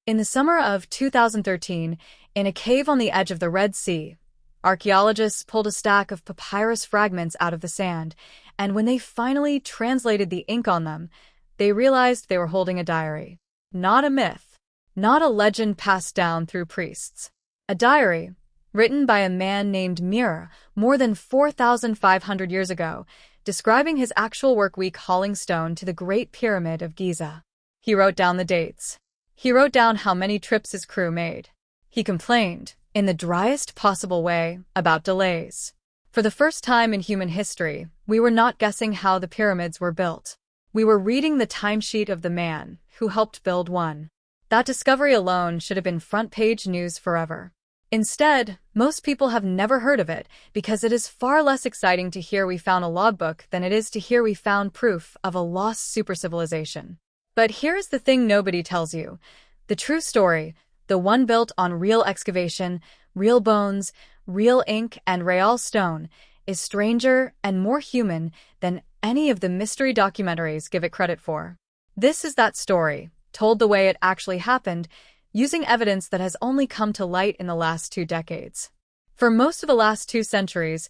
In the summer of 2013, in a cave on the edge of the Red Sea, archaeologists pulled a stack of papyrus fragments out of the sand, and when they finally translated the ink on them, they realized they were holding a diary. Not a myth, not a legend passed down through priests. A diary, written by a man named Mir more than 4,500 years ago, describing his actual work week hauling stone to the Great Pyramid of Giza. He wrote down the dates. He wrote down how many trips his crew made. He complained, in the driest possible way, about delays. For the first time in human history, we were not guessing how the pyramids were built. We were reading the timesheet of the man who helped build one. That discovery alone should have been front-page news forever. Instead, most people have never heard of it because it is far less exciting to hear we found a logbook than it is to hear we found proof of a lost supercivilization. But here's the thing nobody tells you. The true story, the one built on real excavation, real bones, real ink, and real stone, is stranger and more human than any of the mystery documentaries give it credit for. This is that story, told the way it actually happened, using evidence that has only come to light in the last 2 decades. For most of the last 2 centuries,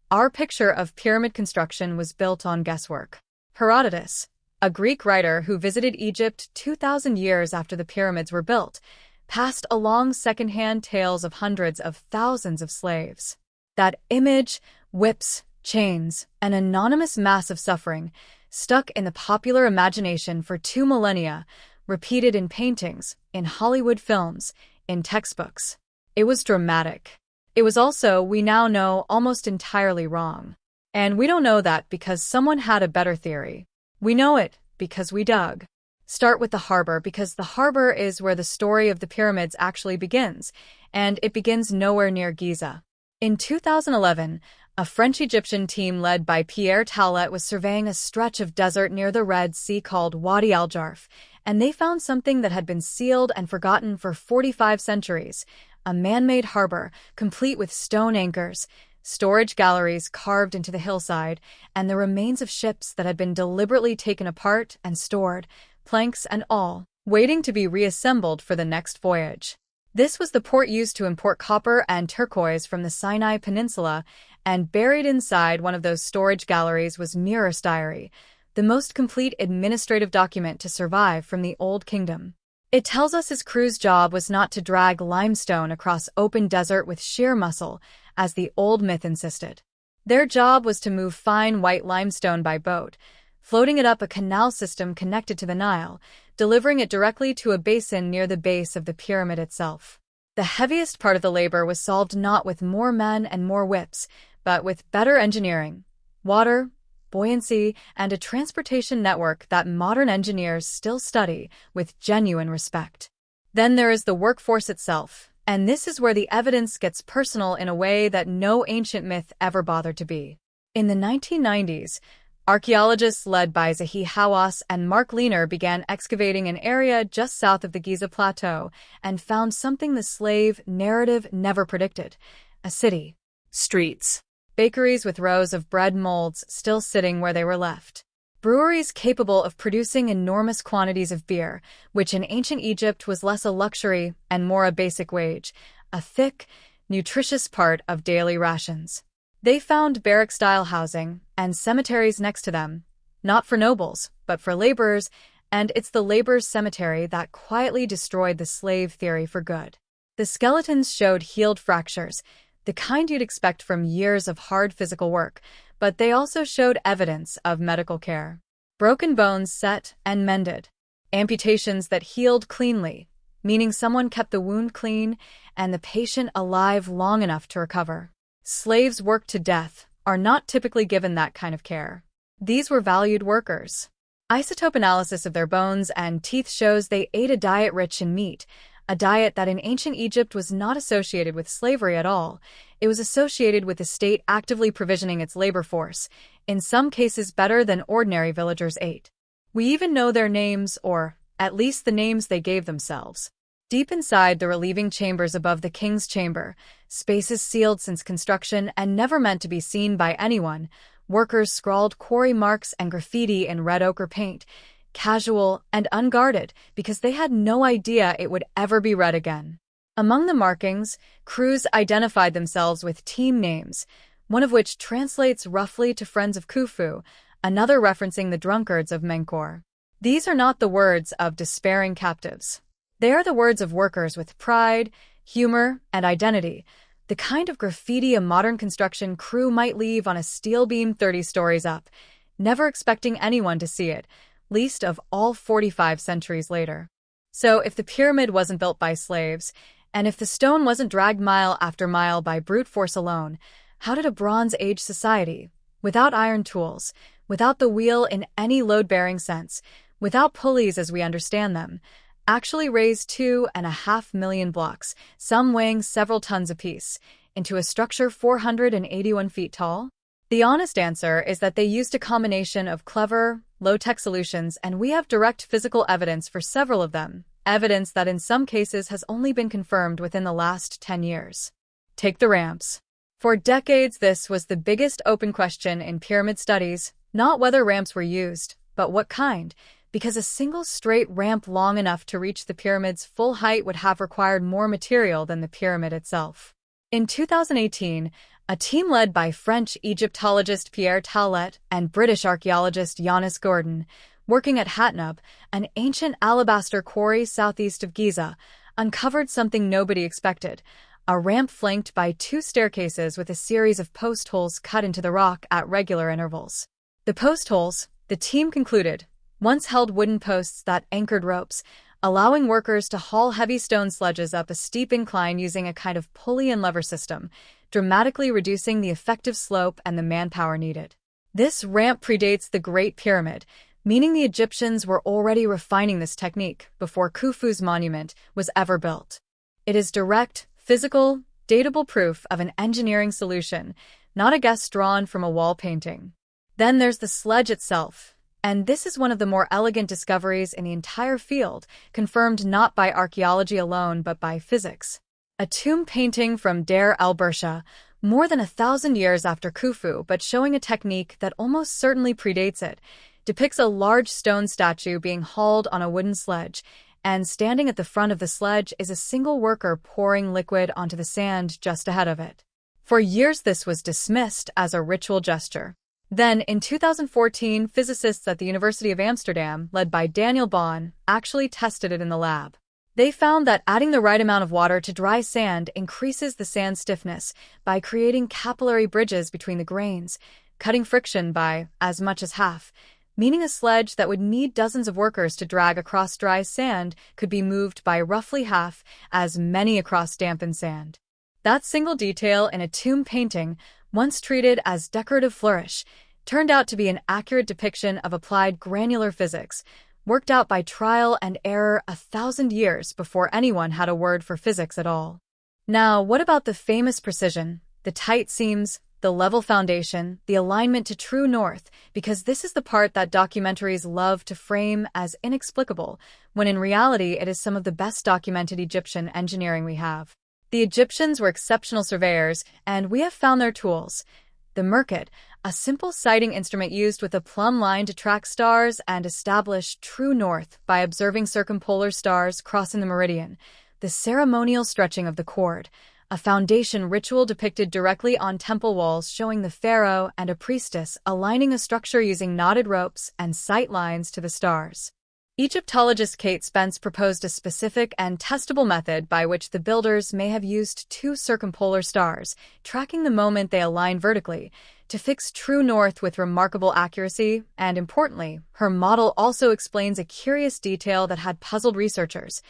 our picture of pyramid construction was built on guesswork. Herodotus, a Greek writer who visited Egypt 2,000 years after the pyramids were built, passed along second-hand tales of hundreds of thousands of slaves. That image, whips, chains, an anonymous mass of suffering, stuck in the popular imagination for 2 millennia, repeated in paintings, in Hollywood films, in textbooks. It was dramatic. It was also, we now know, almost entirely wrong. And we don't know that because someone had a better theory. We know it because we dug. Start with the harbor because the harbor is where the story of the pyramids actually begins, and it begins nowhere near Giza. In 2011, a French-Egyptian team led by Pierre Taulet was surveying a stretch of desert near the Red Sea called Wadi al-Jarf, and they found something that had been sealed and forgotten for 45 centuries, a man-made harbor, complete with stone anchors, storage galleries carved into the hillside, and the remains of ships that had been deliberately taken apart and stored, planks and all, waiting to be reassembled for the next voyage. This was the port used to import copper and turquoise from the Sinai Peninsula, and buried inside one of those storage galleries was Mir's diary, the most complete administrative document to survive from the Old Kingdom. It tells us his crew's job was not to drag limestone across open desert with sheer muscle, as the old myth insisted. Their job was to move fine white limestone by boat, floating it up a canal system connected to the Nile, delivering it directly to a basin near the base of the pyramid itself. The heaviest part of the labor was solved not with more men and more whips, but with better engineering, water, buoyancy, and a transportation network that modern engineers still study with genuine respect. Then there is the workforce itself, and this is where the evidence gets personal in a way that no ancient myth ever bothered to be. In the 1990s, archaeologists led by Zahi Hawass and Mark Leaner began excavating an area just south of the Giza Plateau and found something the slave narrative never predicted: a city. Streets. Bakeries with rows of bread molds still sitting where they were left. Breweries capable of producing enormous quantities of beer, which in ancient Egypt was less a luxury and more a basic wage, a thick, nutritious part of daily rations. They found barrack-style housing and cemeteries next to them, not for nobles, but for laborers, and it's the laborers' cemetery that quietly destroyed the slave theory for good. The skeletons showed healed fractures, the kind you'd expect from years of hard physical work, but they also showed evidence of medical care. Broken bones set and mended. Amputations that healed cleanly, meaning someone kept the wound clean and the patient alive long enough to recover. Slaves worked to death are not typically given that kind of care. These were valued workers. Isotope analysis of their bones and teeth shows they ate a diet rich in meat, a diet that in ancient Egypt was not associated with slavery at all. It was associated with the state actively provisioning its labor force, in some cases better than ordinary villagers ate. We even know their names, or at least the names they gave themselves. Deep inside the relieving chambers above the king's chamber, spaces sealed since construction and never meant to be seen by anyone, workers scrawled quarry marks and graffiti in red ochre paint, casual, and unguarded because they had no idea it would ever be read again. Among the markings, crews identified themselves with team names, one of which translates roughly to Friends of Khufu, another referencing the drunkards of Menkaure. These are not the words of despairing captives. They are the words of workers with pride, humor, and identity, the kind of graffiti a modern construction crew might leave on a steel beam 30 stories up, never expecting anyone to see it, least of all 45 centuries later. So if the pyramid wasn't built by slaves, and if the stone wasn't dragged mile after mile by brute force alone, how did a Bronze Age society, without iron tools, without the wheel in any load-bearing sense, without pulleys as we understand them, actually raise 2.5 million blocks, some weighing several tons apiece, into a structure 481 feet tall? The honest answer is that they used a combination of clever, low-tech solutions, and we have direct physical evidence for several of them, evidence that in some cases has only been confirmed within the last 10 years. Take the ramps. For decades, this was the biggest open question in pyramid studies, not whether ramps were used, but what kind, because a single straight ramp long enough to reach the pyramid's full height would have required more material than the pyramid itself. In 2018, a team led by French Egyptologist Pierre Taulet and British archaeologist Yannis Gordon, working at Hatnub, an ancient alabaster quarry southeast of Giza, uncovered something nobody expected: a ramp flanked by 2 staircases with a series of post holes cut into the rock at regular intervals. The post holes, the team concluded, once held wooden posts that anchored ropes, allowing workers to haul heavy stone sledges up a steep incline using a kind of pulley and lever system, dramatically reducing the effective slope and the manpower needed. This ramp predates the Great Pyramid, meaning the Egyptians were already refining this technique before Khufu's monument was ever built. It is direct, physical, datable proof of an engineering solution, not a guess drawn from a wall painting. Then there's the sledge itself, and this is one of the more elegant discoveries in the entire field, confirmed not by archaeology alone but by physics. A tomb painting from Deir el-Bersha, more than 1,000 years after Khufu but showing a technique that almost certainly predates it, depicts a large stone statue being hauled on a wooden sledge, and standing at the front of the sledge is a single worker pouring liquid onto the sand just ahead of it. For years this was dismissed as a ritual gesture. Then, in 2014, physicists at the University of Amsterdam, led by Daniel Bohn, actually tested it in the lab. They found that adding the right amount of water to dry sand increases the sand stiffness by creating capillary bridges between the grains, cutting friction by as much as half, meaning a sledge that would need dozens of workers to drag across dry sand could be moved by roughly half as many across dampened sand. That single detail in a tomb painting, once treated as decorative flourish, turned out to be an accurate depiction of applied granular physics, worked out by trial and error 1,000 years before anyone had a word for physics at all. Now, what about the famous precision, the tight seams, the level foundation, the alignment to true north, because this is the part that documentaries love to frame as inexplicable, when in reality it is some of the best documented Egyptian engineering we have. The Egyptians were exceptional surveyors, and we have found their tools. The Merkit, a simple sighting instrument used with a plumb line to track stars and establish true north by observing circumpolar stars crossing the meridian. The ceremonial stretching of the cord, a foundation ritual depicted directly on temple walls showing the pharaoh and a priestess aligning a structure using knotted ropes and sight lines to the stars. Egyptologist Kate Spence proposed a specific and testable method by which the builders may have used 2 circumpolar stars, tracking the moment they align vertically, to fix true north with remarkable accuracy, and importantly, her model also explains a curious detail that had puzzled researchers.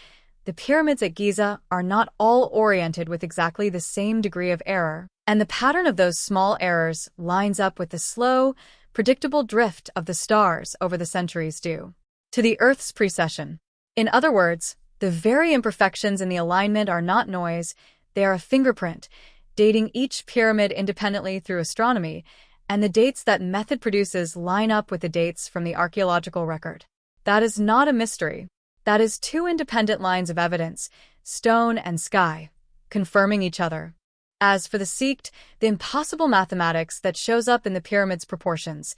The pyramids at Giza are not all oriented with exactly the same degree of error, and the pattern of those small errors lines up with the slow, predictable drift of the stars over the centuries due to the Earth's precession. In other words, the very imperfections in the alignment are not noise, they are a fingerprint, dating each pyramid independently through astronomy, and the dates that method produces line up with the dates from the archaeological record. That is not a mystery. That is 2 independent lines of evidence, stone and sky, confirming each other. As for the seeked, the impossible mathematics that shows up in the pyramid's proportions,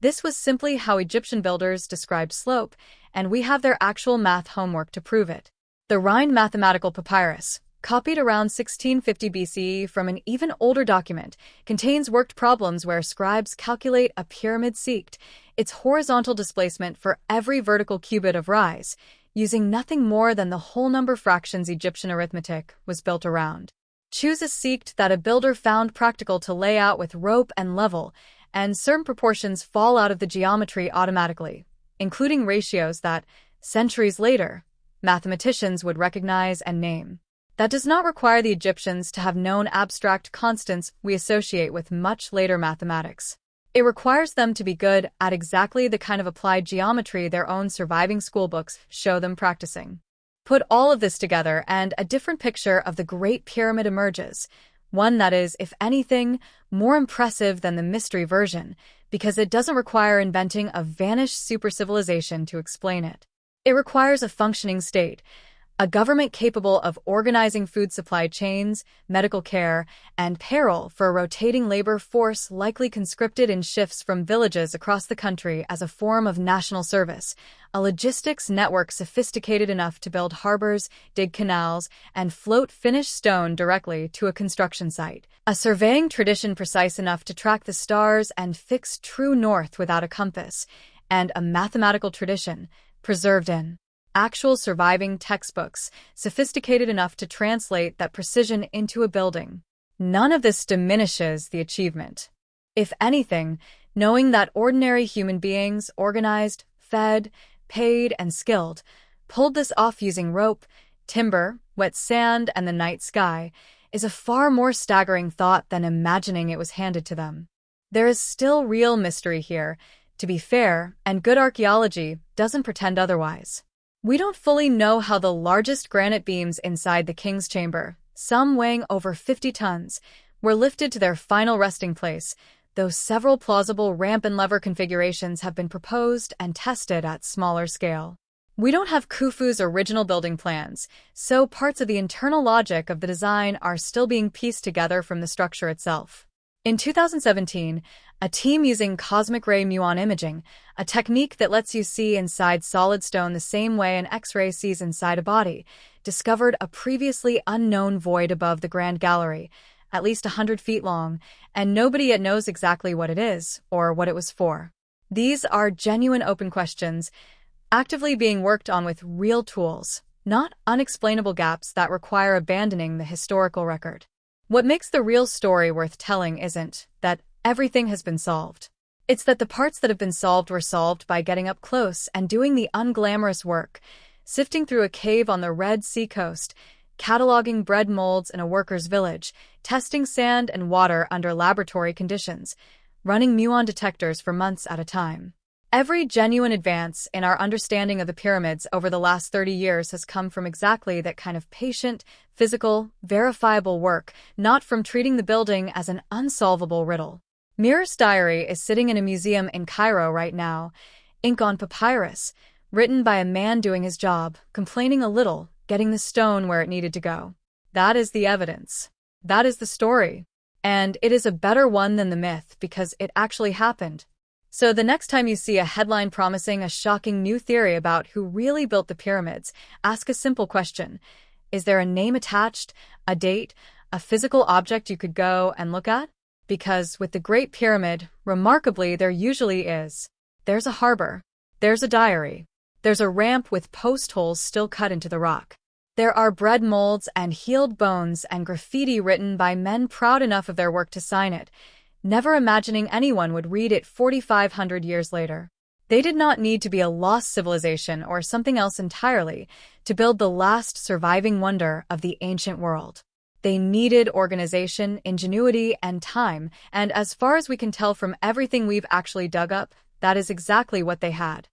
This was simply how Egyptian builders described slope, and we have their actual math homework to prove it. The Rhind mathematical papyrus, copied around 1650 BCE from an even older document, contains worked problems where scribes calculate a pyramid seeked, its horizontal displacement for every vertical cubit of rise, using nothing more than the whole number fractions Egyptian arithmetic was built around. Choose a seeked that a builder found practical to lay out with rope and level, and certain proportions fall out of the geometry automatically, including ratios that, centuries later, mathematicians would recognize and name. That does not require the Egyptians to have known abstract constants we associate with much later mathematics. It requires them to be good at exactly the kind of applied geometry their own surviving schoolbooks show them practicing. Put all of this together and a different picture of the Great Pyramid emerges, one that is, if anything, more impressive than the mystery version, because it doesn't require inventing a vanished super-civilization to explain it. It requires a functioning state, a government capable of organizing food supply chains, medical care, and payroll for a rotating labor force likely conscripted in shifts from villages across the country as a form of national service, a logistics network sophisticated enough to build harbors, dig canals, and float finished stone directly to a construction site, a surveying tradition precise enough to track the stars and fix true north without a compass, and a mathematical tradition preserved in actual surviving textbooks, sophisticated enough to translate that precision into a building. None of this diminishes the achievement. If anything, knowing that ordinary human beings, organized, fed, paid, and skilled, pulled this off using rope, timber, wet sand, and the night sky, is a far more staggering thought than imagining it was handed to them. There is still real mystery here, to be fair, and good archaeology doesn't pretend otherwise. We don't fully know how the largest granite beams inside the king's chamber, some weighing over 50 tons, were lifted to their final resting place, though several plausible ramp and lever configurations have been proposed and tested at smaller scale. We don't have Khufu's original building plans, so parts of the internal logic of the design are still being pieced together from the structure itself. In 2017, a team using cosmic ray muon imaging, a technique that lets you see inside solid stone the same way an X-ray sees inside a body, discovered a previously unknown void above the Grand Gallery, at least 100 feet long, and nobody yet knows exactly what it is or what it was for. These are genuine open questions, actively being worked on with real tools, not unexplainable gaps that require abandoning the historical record. What makes the real story worth telling isn't that everything has been solved. It's that the parts that have been solved were solved by getting up close and doing the unglamorous work, sifting through a cave on the Red Sea coast, cataloging bread molds in a worker's village, testing sand and water under laboratory conditions, running muon detectors for months at a time. Every genuine advance in our understanding of the pyramids over the last 30 years has come from exactly that kind of patient, physical, verifiable work, not from treating the building as an unsolvable riddle. Mir's diary is sitting in a museum in Cairo right now, ink on papyrus, written by a man doing his job, complaining a little, getting the stone where it needed to go. That is the evidence. That is the story. And it is a better one than the myth because it actually happened. So the next time you see a headline promising a shocking new theory about who really built the pyramids, ask a simple question. Is there a name attached, a date, a physical object you could go and look at? Because with the Great Pyramid, remarkably, there usually is. There's a harbor. There's a diary. There's a ramp with post holes still cut into the rock. There are bread molds and healed bones and graffiti written by men proud enough of their work to sign it, never imagining anyone would read it 4,500 years later. They did not need to be a lost civilization or something else entirely to build the last surviving wonder of the ancient world. They needed organization, ingenuity, and time, and as far as we can tell from everything we've actually dug up, that is exactly what they had.